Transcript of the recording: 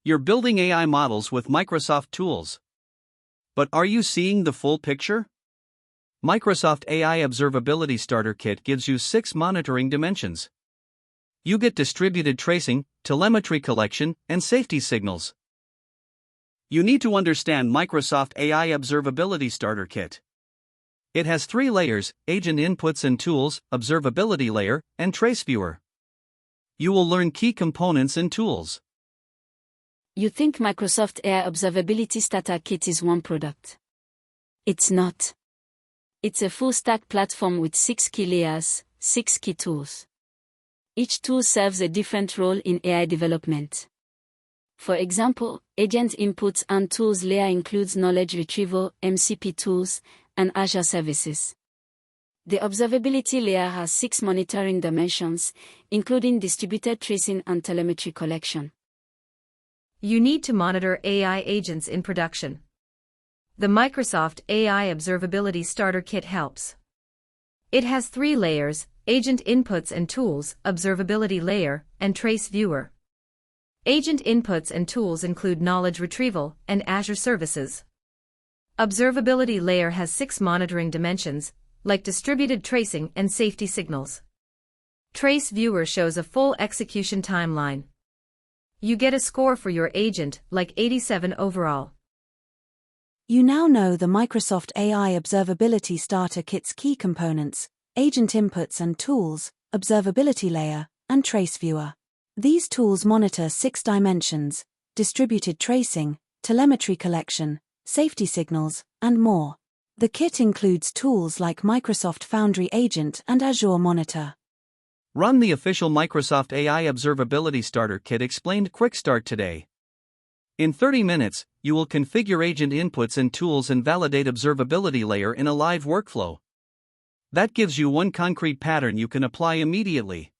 You're building AI models with Microsoft tools. But are you seeing the full picture? Microsoft AI Observability Starter Kit gives you 6 monitoring dimensions. You get distributed tracing, telemetry collection, and safety signals. You need to understand Microsoft AI Observability Starter Kit. It has 3 layers: agent inputs and tools, observability layer, and trace viewer. You will learn key components and tools. You think Microsoft AI Observability Starter Kit is one product. It's not. It's a full-stack platform with 6 key layers, 6 key tools. Each tool serves a different role in AI development. For example, agent inputs and tools layer includes knowledge retrieval, MCP tools, and Azure services. The observability layer has 6 monitoring dimensions, including distributed tracing and telemetry collection. You need to monitor AI agents in production. The Microsoft AI Observability Starter Kit helps. It has 3 layers: agent inputs and tools, observability layer, and trace viewer. Agent inputs and tools include knowledge retrieval and Azure services. Observability layer has 6 monitoring dimensions, like distributed tracing and safety signals. Trace viewer shows a full execution timeline. You get a score for your agent, like 87 overall. You now know the Microsoft AI Observability Starter Kit's key components: agent inputs and tools, observability layer, and trace viewer. These tools monitor 6 dimensions: distributed tracing, telemetry collection, safety signals, and more. The kit includes tools like Microsoft Foundry Agent and Azure Monitor. Run the official Microsoft AI Observability Starter Kit Explained Quick Start today. In 30 minutes, you will configure agent inputs and tools and validate observability layer in a live workflow. That gives you one concrete pattern you can apply immediately.